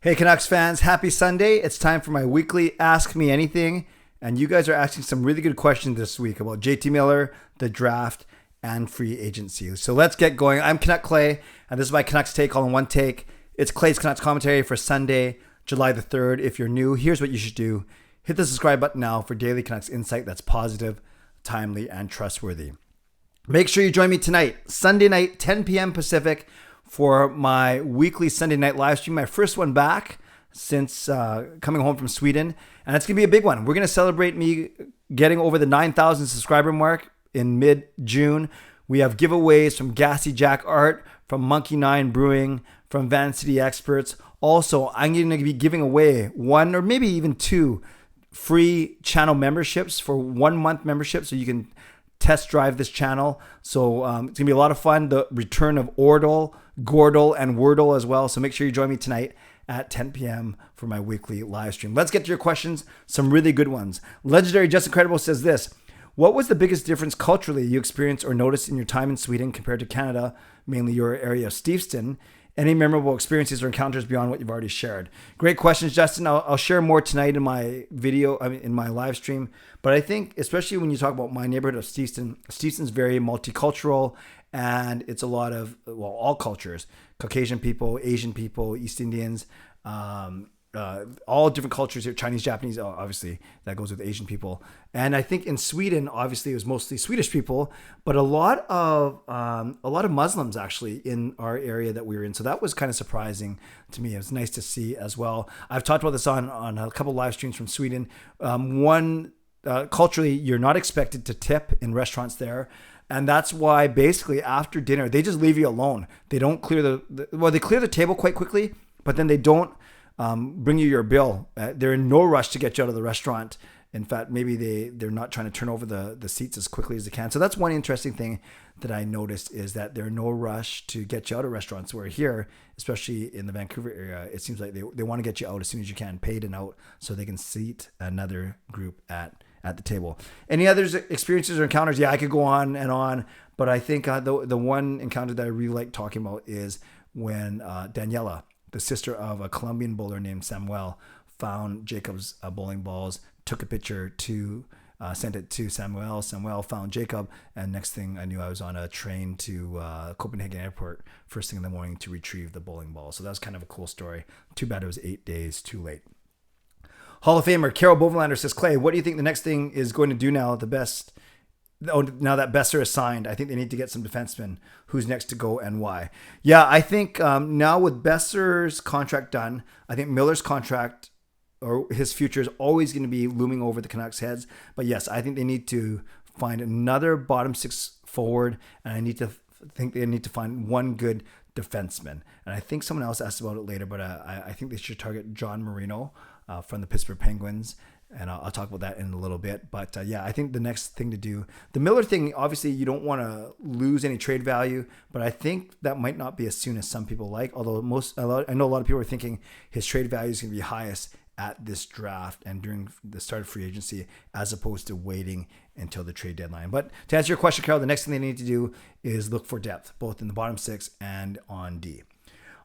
Hey Canucks fans, happy Sunday. It's time for my weekly Ask Me Anything. And you guys are asking some really good questions this week about JT Miller, the draft, and free agency. So let's get going. I'm Canuck Clay, and this is my Canucks take all in one take. It's Clay's Canucks commentary for Sunday, July the 3rd. If you're new, here's what you should do. Hit the subscribe button now for daily Canucks insight that's positive, timely, and trustworthy. Make sure you join me tonight, Sunday night, 10 p.m. Pacific, for my weekly Sunday night live stream, my first one back since coming home from Sweden. And it's going to be a big one. We're going to celebrate me getting over the 9,000 subscriber mark in mid-June. We have giveaways from Gassy Jack Art, from Monkey 9 Brewing, from Van City Experts. Also, I'm going to be giving away one or maybe even two free channel memberships for 1 month membership so you can test drive this channel. So it's going to be a lot of fun. The return of Ordle, Gordle, and Wordle as well. So make sure you join me tonight at 10 p.m. for my weekly live stream. Let's get to your questions. Some really good ones. Legendary Just Incredible says this: what was the biggest difference culturally you experienced or noticed in your time in Sweden compared to Canada, mainly your area of Steveston? Any memorable experiences or encounters beyond what you've already shared? Great questions, Justin. I'll share more tonight in my video, in my live stream. But I think, especially when you talk about my neighborhood of Steveston, Steveston's very multicultural, and it's a lot of, well, all cultures: Caucasian people, Asian people, East Indians, all different cultures here. Chinese, Japanese, obviously that goes with Asian people. And I think in Sweden, obviously it was mostly Swedish people, but a lot of Muslims actually in our area that we were in. So that was kind of surprising to me. It was nice to see as well. I've talked about this on a couple live streams from Sweden. Culturally, you're not expected to tip in restaurants there. And that's why basically after dinner, they just leave you alone. They don't clear they clear the table quite quickly, but then they don't bring you your bill. They're in no rush to get you out of the restaurant. In fact, maybe they're not trying to turn over the seats as quickly as they can. So that's one interesting thing that I noticed, is that they're in no rush to get you out of restaurants. Where here, especially in the Vancouver area, it seems like they want to get you out as soon as you can, paid and out, so they can seat another group at the table. Any other experiences or encounters? Yeah, I could go on and on, but I think the one encounter that I really like talking about is when Daniela, the sister of a Colombian bowler named Samuel, found Jacob's bowling balls, took a picture to sent it to Samuel. Samuel found Jacob, and next thing I knew, I was on a train to Copenhagen Airport first thing in the morning to retrieve the bowling ball. So that was kind of a cool story. Too bad it was 8 days too late. Hall of Famer Carol Bovenlander says, Clay, what do you think the next thing is going to do now that Besser is signed? I think they need to get some defensemen. Who's next to go and why? Yeah, I think now with Besser's contract done, I think Miller's contract or his future is always going to be looming over the Canucks' heads. But yes, I think they need to find another bottom six forward, and I think they need to find one good defenseman. And I think someone else asked about it later, but I think they should target John Marino from the Pittsburgh Penguins. And I'll talk about that in a little bit. But yeah, I think the next thing to do, the Miller thing, obviously you don't want to lose any trade value, but I think that might not be as soon as some people like. Although I know a lot of people are thinking his trade value is going to be highest at this draft and during the start of free agency, as opposed to waiting until the trade deadline. But to answer your question, Carol, the next thing they need to do is look for depth, both in the bottom six and on D.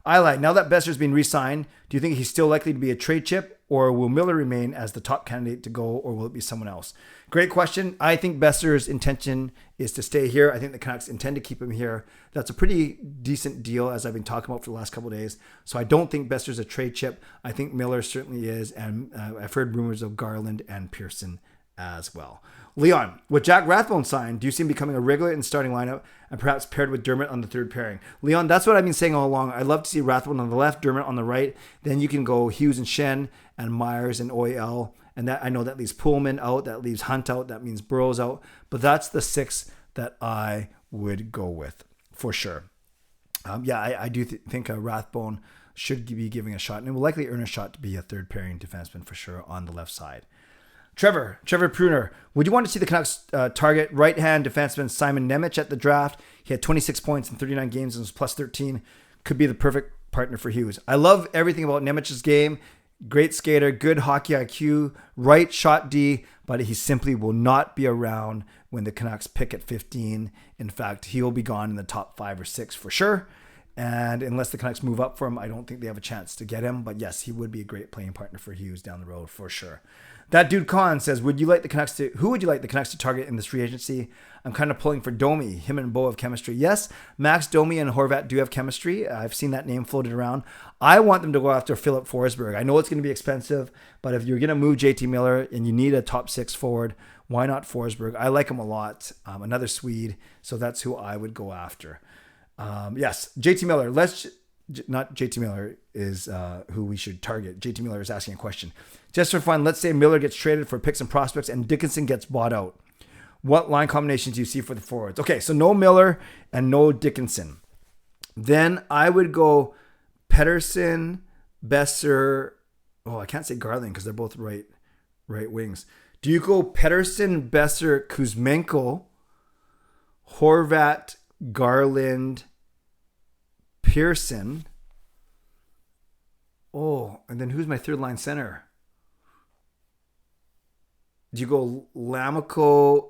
I like, now that Besser's been re-signed, do you think he's still likely to be a trade chip, or will Miller remain as the top candidate to go, or will it be someone else? Great question. I think Besser's intention is to stay here. I think the Canucks intend to keep him here. That's a pretty decent deal, as I've been talking about for the last couple of days. So I don't think Besser's a trade chip. I think Miller certainly is, and I've heard rumors of Garland and Pearson as well. Leon, with Jack Rathbone signed, do you see him becoming a regular in the starting lineup and perhaps paired with Dermott on the third pairing? Leon, that's what I've been saying all along. I'd love to see Rathbone on the left, Dermott on the right. Then you can go Hughes and Shen and Myers and OEL. And that, I know that leaves Pullman out, that leaves Hunt out, that means Burrows out. But that's the six that I would go with for sure. I do think Rathbone should be giving a shot, and it will likely earn a shot to be a third pairing defenseman for sure on the left side. Trevor Pruner, would you want to see the Canucks target right-hand defenseman Simon Nemec at the draft? He had 26 points in 39 games and was plus 13. Could be the perfect partner for Hughes. I love everything about Nemec's game. Great skater, good hockey IQ, right shot D, but he simply will not be around when the Canucks pick at 15. In fact, he will be gone in the top 5 or 6 for sure. And unless the Canucks move up for him, I don't think they have a chance to get him. But yes, he would be a great playing partner for Hughes down the road for sure. That dude Khan says, who would you like the Canucks to target in this free agency? I'm kind of pulling for Domi. Him and Bo have chemistry. Yes, Max Domi and Horvat do have chemistry. I've seen that name floated around. I want them to go after Philip Forsberg. I know it's going to be expensive, but if you're going to move JT Miller and you need a top 6 forward, why not Forsberg? I like him a lot. Another Swede. So that's who I would go after. Yes, JT Miller. Not JT Miller is who we should target. JT Miller is asking a question. Just for fun, let's say Miller gets traded for picks and prospects and Dickinson gets bought out. What line combinations do you see for the forwards? Okay, so no Miller and no Dickinson. Then I would go Pettersson, Besser. Oh, I can't say Garland because they're both right wings. Do you go Pettersson, Besser, Kuzmenko, Horvat, Garland, Pearson? Oh, and then who's my third line center? Do you go Lammikko,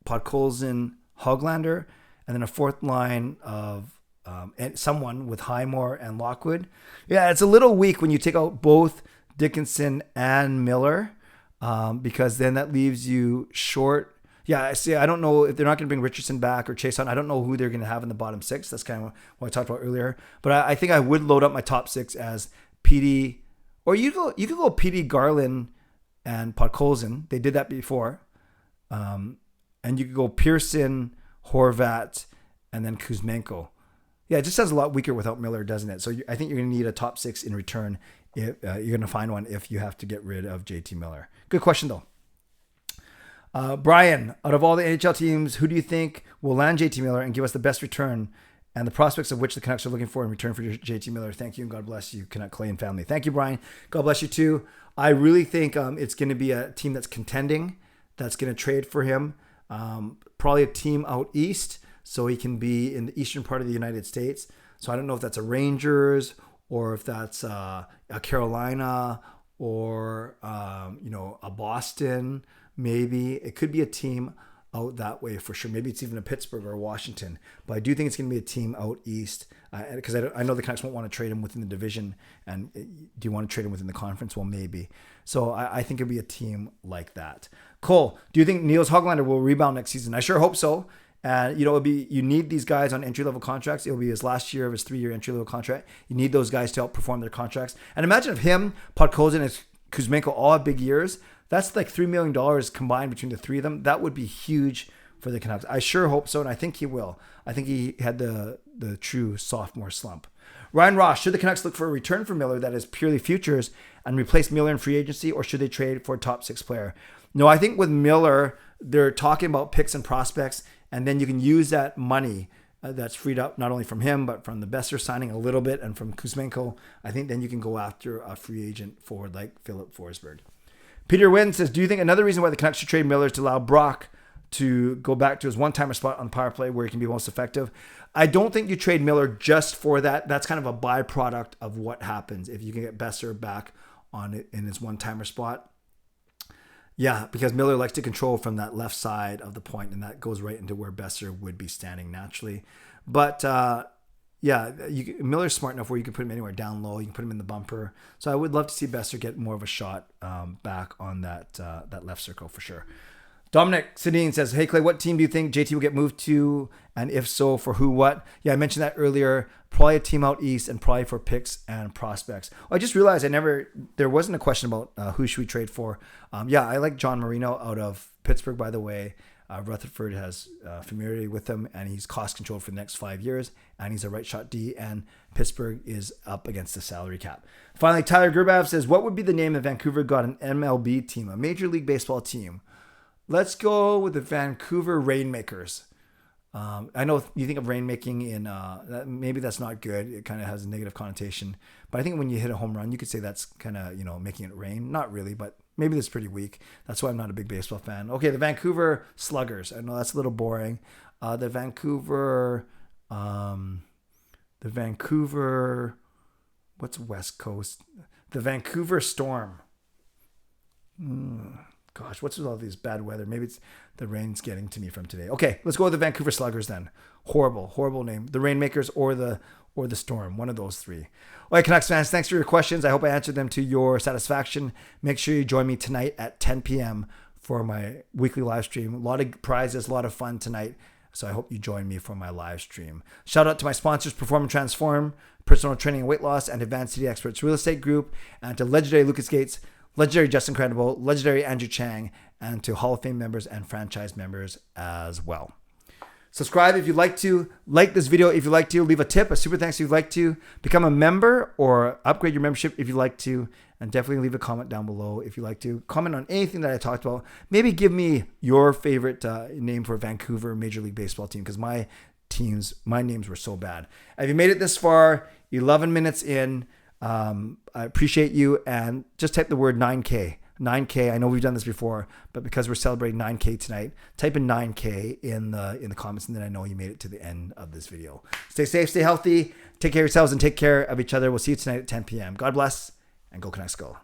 Podkolzin, Hoglander, and then a fourth line of someone with Highmore and Lockwood? Yeah, it's a little weak when you take out both Dickinson and Miller, because then that leaves you short. Yeah, see, I don't know if they're not going to bring Richardson back or Chase on. I don't know who they're going to have in the bottom 6. That's kind of what I talked about earlier. But I think I would load up my top 6 as PD, or you could go PD, Garland, and Podkolzin. They did that before. And you could go Pearson, Horvat, and then Kuzmenko. Yeah, it just sounds a lot weaker without Miller, doesn't it? So I think you're going to need a top 6 in return. If, you're going to find one if you have to get rid of JT Miller. Good question, though. Brian, out of all the NHL teams, who do you think will land JT Miller and give us the best return and the prospects of which the Canucks are looking for in return for JT Miller? Thank you, and God bless you, Canuck Clay and family. Thank you, Brian. God bless you, too. I really think it's going to be a team that's contending, that's going to trade for him. Probably a team out east, so he can be in the eastern part of the United States. So I don't know if that's a Rangers or if that's a Carolina or a Boston. Maybe it could be a team out that way for sure. Maybe it's even a Pittsburgh or Washington. But I do think it's going to be a team out east because I know the Canucks won't want to trade him within the division. And do you want to trade him within the conference? Well, maybe. So I think it'll be a team like that. Cole, do you think Niels Hoglander will rebound next season? I sure hope so. And you need these guys on entry level contracts. It'll be his last year of his 3-year entry level contract. You need those guys to help perform their contracts. And imagine if him, Podkolzin, and Kuzmenko all have big years. That's like $3 million combined between the three of them. That would be huge for the Canucks. I sure hope so, and I think he will. I think he had the true sophomore slump. Ryan Ross, should the Canucks look for a return for Miller that is purely futures and replace Miller in free agency, or should they trade for a top 6 player? No, I think with Miller, they're talking about picks and prospects, and then you can use that money that's freed up not only from him, but from the Besser signing a little bit and from Kuzmenko. I think then you can go after a free agent forward like Philip Forsberg. Peter Wynn says, do you think another reason why the Canucks should trade Miller is to allow Brock to go back to his one-timer spot on the power play where he can be most effective? I don't think you trade Miller just for that. That's kind of a byproduct of what happens if you can get Besser back in his one-timer spot. Yeah, because Miller likes to control from that left side of the point, and that goes right into where Besser would be standing naturally. But Miller's smart enough where you can put him anywhere down low. You can put him in the bumper. So I would love to see Besser get more of a shot back on that left circle for sure. Dominic Sedin says, hey, Clay, what team do you think JT will get moved to? And if so, for who, what? Yeah, I mentioned that earlier. Probably a team out east and probably for picks and prospects. I just realized there wasn't a question about who should we trade for. I like John Marino out of Pittsburgh, by the way. Rutherford has familiarity with him, and he's cost controlled for the next 5 years, and he's a right shot D, and Pittsburgh is up against the salary cap. Finally, Tyler Gerbav says, what would be the name if Vancouver got an MLB team, a Major League Baseball team? Let's go with the Vancouver Rainmakers. I know you think of rainmaking in maybe that's not good. It kind of has a negative connotation. But I think when you hit a home run, you could say that's kind of, making it rain. Not really, but maybe that's pretty weak. That's why I'm not a big baseball fan. Okay, the Vancouver Sluggers. I know that's a little boring. The Vancouver, what's West Coast? The Vancouver Storm. Gosh, what's with all these bad weather? Maybe it's the rain's getting to me from today. Okay, let's go with the Vancouver Sluggers then. Horrible name. The Rainmakers or the or the Storm, one of those three. All right, Canucks fans, thanks for your questions. I hope I answered them to your satisfaction. Make sure you join me tonight at 10 p.m. for my weekly live stream. A lot of prizes, a lot of fun tonight. So I hope you join me for my live stream. Shout out to my sponsors, Perform and Transform, Personal Training and Weight Loss, and Advanced City Experts Real Estate Group, and to legendary Lucas Gates, legendary Justin Credible, legendary Andrew Chang, and to Hall of Fame members and franchise members as well. Subscribe if you'd like to, like this video if you'd like to, leave a tip, a super thanks if you'd like to, become a member or upgrade your membership if you'd like to, and definitely leave a comment down below if you'd like to. Comment on anything that I talked about. Maybe give me your favorite name for Vancouver Major League Baseball team, because my names were so bad. If you made it this far, 11 minutes in, I appreciate you, and just type the word 9K. 9K. I know we've done this before, but because we're celebrating 9K tonight, type in 9K in the comments, and then I know you made it to the end of this video. Stay safe, stay healthy, take care of yourselves, and take care of each other. We'll see you tonight at 10 p.m. God bless, and go Canucks go.